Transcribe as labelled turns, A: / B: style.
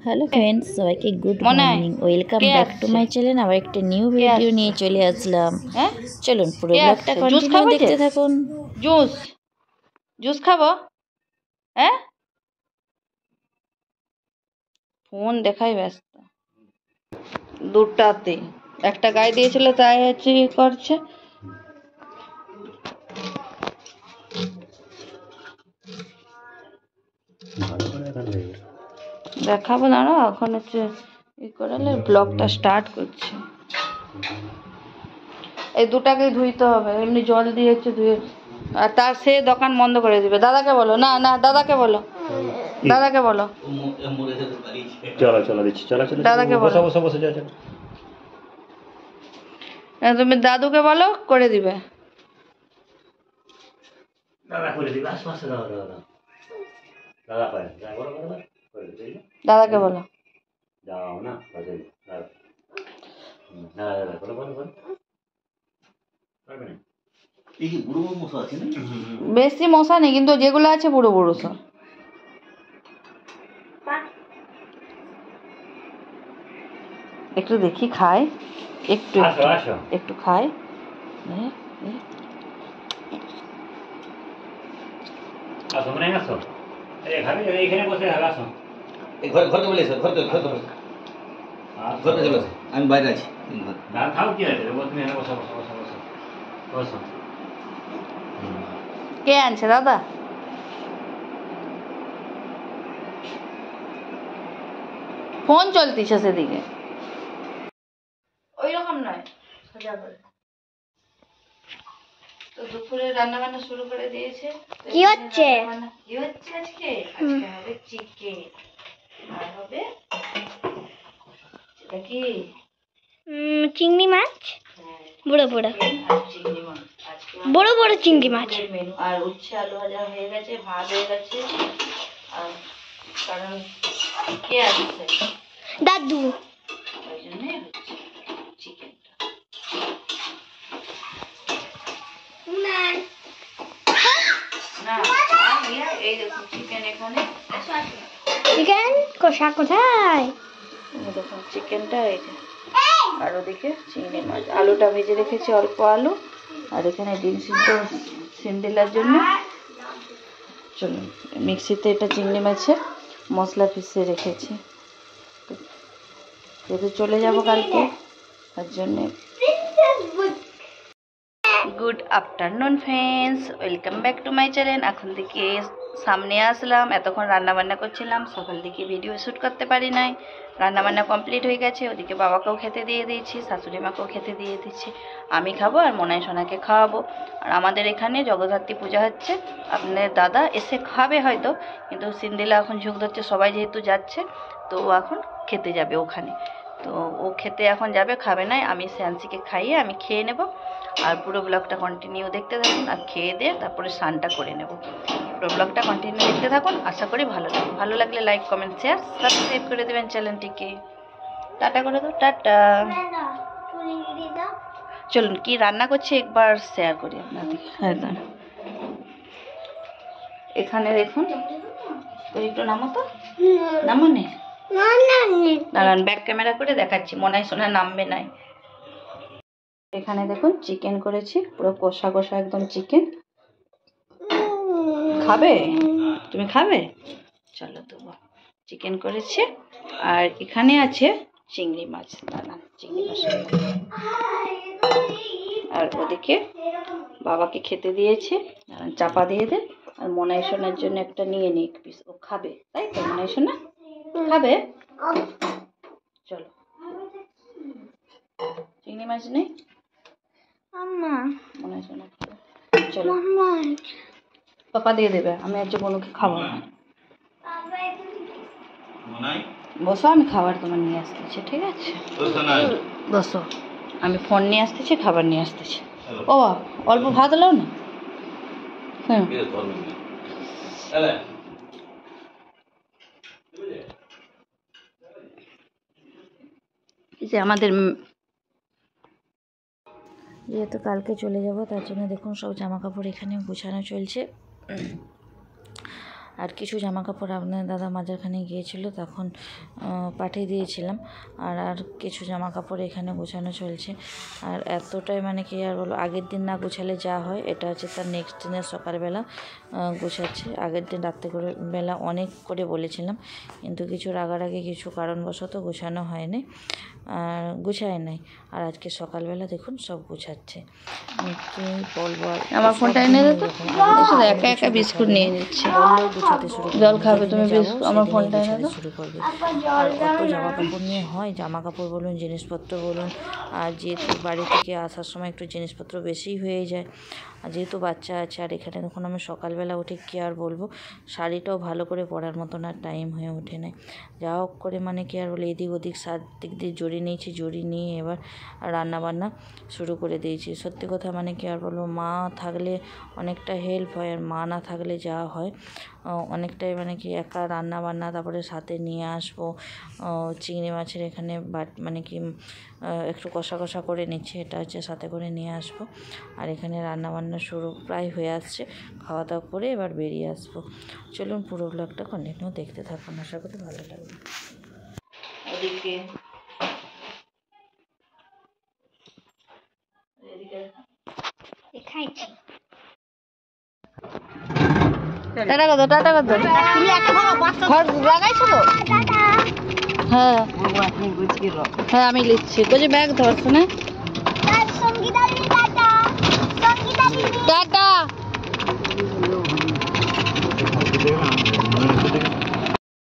A: Hello friends, সবাইকে good morning. Welcome back to my channel. আবার একটা নিউ ভিডিও নিয়ে চলে আসলাম। চলুন পুরো ব্লগটা কন্টিনিউ দেখতে থাকুন।
B: জুস খাবো? হ্যাঁ, ফোন দেখাই ব্যস্ত। দুটাতে একটা গায়ে দিয়েছিল, তাই হচ্ছে করছে। দেখাবো, দাঁড়াও, এখন হচ্ছে ই করালে ব্লগটা স্টার্ট করছে। এই দুটাকে ধুইতে হবে, এমনি জল দিয়ে হচ্ছে ধুয়ে, আর তার সে দোকান বন্ধ করে দিবে। দাদাকে বলো, না না দাদাকে বলো, দাদাকে বলো,
C: চলো চলো দিচ্ছি, চলো চলো
B: দাদাকে বলো,
C: বসো বসো যাও চলো।
B: তুমি দাদুকে বলো করে দিবে।
C: দাদা করে দিবে, আশপাশে দাদা দাদা দাদা পায়, যাই বলো বলো করে দিবে।
B: দাদাকে বলো,
C: যাও না বাজে দাদা, না দাদা বলো বলো বলো, পারবে না। এই যে বুড়ো বুড়ো মশা আছে না,
B: বেশি মশা নেই, কিন্তু যেগুলো আছে বুড়ো বুড়ো সব। একটু দেখি খায়, একটু
C: আসো আসো,
B: একটু খায়।
C: আসো মনে আসো, এই খাবে এইখানে বসে আসো।
D: এই ঘরকে বলে এসো, ঘরকে চলে এসো। আমি বাইরে আছি।
C: না খাও কি আছে, তুমি এখানে বসো বসো বসো বসো বসো।
B: কে আনছে দাদা? ফোন চলতিছে সেদিকে, ওই রকম নয়, সোজা করে। তো দুপুরে রান্না বান্না শুরু করে দিয়েছে।
E: কি হচ্ছে?
B: কি হচ্ছে আজকে? আজকে হবে চিকেন, আর হবে এটা কি,
E: চিংড়ি মাছ, বড় বড়
B: আর চিংড়ি মাছ। আজকে
E: বড় বড় চিংড়ি মাছ
B: মেনু। আর উচ্ছে আলু ভাজা হয়ে গেছে, ভাত হয়ে গেছে। আর কারণ কে আসছে,
E: দাদু।
B: ওই জন্যে হচ্ছে চিকেনটা। না এই দেখুন চিকেন এখানে,
E: চিকেন কষা কোথায়?
B: দেখুন চিকেনটা এই যে, আর ওদিকে চিংড়ি মাছ। আলুটা ভেজে রেখেছি, অল্প আলু, আর এখানে ডিম সিদ্ধ সিন্ডিলার জন্য। চলুন মিক্সিতে এটা চিংড়ি মাছের মশলা পিষে রেখেছি, যেহেতু চলে যাব কালকে, তার জন্যে। Good afternoon friends, welcome back to my channel. এখন থেকে সামনে আসলাম, এতক্ষণ রান্না বান্না করছিলাম, সকাল থেকে ভিডিও শ্যুট করতে পারি নাই। রান্না বান্না কমপ্লিট হয়ে গেছে, ওদিকে বাবাকেও খেতে দিয়ে দিয়েছি, শাশুড়ি মাকেও খেতে দিয়ে দিচ্ছি। আমি খাবো আর মনাই সোনাকে খাওয়াবো। আর আমাদের এখানে জগদ্ধাত্রী পূজা হচ্ছে, আপনার দাদা এসে খাবে হয়তো, কিন্তু সিন্দিলা এখন ঝুঁক ধরছে, সবাই যেহেতু যাচ্ছে তো ও এখন খেতে যাবে ওখানে। তো ও খেতে এখন যাবে, খাবে না, আমি স্যান্সিকে খাইয়ে আমি খেয়ে নেব। আর পুরো ব্লগটা কন্টিনিউ দেখতে থাকুন, আর খেয়ে দিয়ে তারপরে স্নানটা করে নেব। পুরো ব্লগটা কন্টিনিউ দেখতে থাকুন, আশা করি ভালো লাগবে। ভালো লাগলে লাইক কমেন্ট শেয়ার সাবস্ক্রাইব করে দেবেন চ্যানেলটিকে। টাটা করে দাও, টাটা। চলুন কি রান্না করছি একবার শেয়ার করি আপনাদের। হ্যাঁ দাঁড়া, এখানে দেখুন, একটু নামো তো, নামো নেই, দাঁড়ান ব্যাক ক্যামেরা করে দেখাচ্ছি, মনে হয় শোনা নামবে নাই। এখানে দেখুন চিকেন করেছি, পুরো কষা কষা একদম চিকেন। খাবে? তুমি খাবে? চলো দেবো। চিকেন করেছি, আর এখানে আছে চিংড়ি মাছ। দাঁড়ান চিংড়ি মাছ, আর ওদিকে বাবাকে খেতে দিয়েছে, চাপা দিয়ে দে। আর মনাই সোনার জন্য একটা নিয়ে নি এক পিস, ও খাবে, তাই তো মনাই সোনা খাবে? চলো, চিংড়ি মাছ নেই, মনাই সোনা খাবে। চলো পাপা দিয়ে দেবে, আমি আজকে বনুকে খাবো না। বসো, আমি খাবার তোমার নিয়ে আসতেছি, ঠিক আছে? বসো, আমি ফোন নিয়ে আসতেছি, খাবার নিয়ে আসতেছি। ও অল্প ভাত দাও না। হ্যাঁ আমাদের
A: যেহেতু কালকে চলে যাব, তার জন্য দেখুন সব জামা কাপড় এখানে গোছানো চলছে। আর কিছু জামা কাপড় আপনার দাদা মাঝখানে গিয়েছিল তখন পাঠিয়ে দিয়েছিলাম। আর কিছু জামা কাপড় এখানে গোছানো চলছে। আর এতটাই মানে কি আর বলো, আগের দিন না গোছালে যা হয়, এটা হচ্ছে তার নেক্সট দিনের সকালবেলা গোছাচ্ছে। আগের দিন রাত্রে করে বেলা অনেক করে বলেছিলাম, কিন্তু কিছু রাগারাগি কিছু কারণবশত গোছানো হয়নি, আর গুছায় নাই। আর আজকে সকালবেলা দেখুন সব গুছাচ্ছে। কি বলবো,
B: আমার ফোনটা এনে দে তো, একা একা বিস্কুট নিয়ে নিচ্ছে।
A: গুছাতে শুরু
B: জল খাবে তুমি, আমার ফোনটা এনে দাও।
A: শুরু করবে। আর কত জামা কাপড় নিয়ে হয়, জামা কাপড় বলুন, জিনিসপত্র বলুন। আর যেহেতু বাড়ি থেকে আসার সময় একটু জিনিসপত্র বেশিই হয়ে যায়, আর যেহেতু বাচ্চা আছে। আর এখানে দেখুন আমি সকালবেলা উঠে কি আর বলবো, শাড়িটাও ভালো করে পরার মতন আর টাইম হয়ে ওঠে নাই। যা হোক করে মানে কি আর বলে, এদিক ওদিক দিক দিয়ে জড়ি নিয়েছি, জড়ি নিয়ে এবার রান্নাবান্না শুরু করে দিয়েছি। সত্যি কথা মানে কি আর বলবো, মা থাকলে অনেকটা হেল্প হয়, আর মা না থাকলে যা হয় অনেকটাই মানে কি একা রান্না বান্না, তারপরে সাথে নিয়ে আসবো চিংড়ি মাছের এখানে মানে কি একটু কষা কষা করে নিচ্ছি, এটা হচ্ছে সাথে করে নিয়ে আসবো। আর এখানে রান্না বান্না শুরু প্রায় হয়ে আসছে, খাওয়া দাওয়া করে এবার বেরিয়ে আসবো। চলুন পুরো ব্লগটা কন্টিনিউ দেখতে থাকুন, আশা করি ভালো লাগবে।
B: ওদিকে
E: খাইছি।
B: টাটা কত, টাটা কত, ঘর লাগাইছো তো? হ্যাঁ হ্যাঁ আমি লিখছি। বলছি ব্যাগ ধরছো না? টাটা।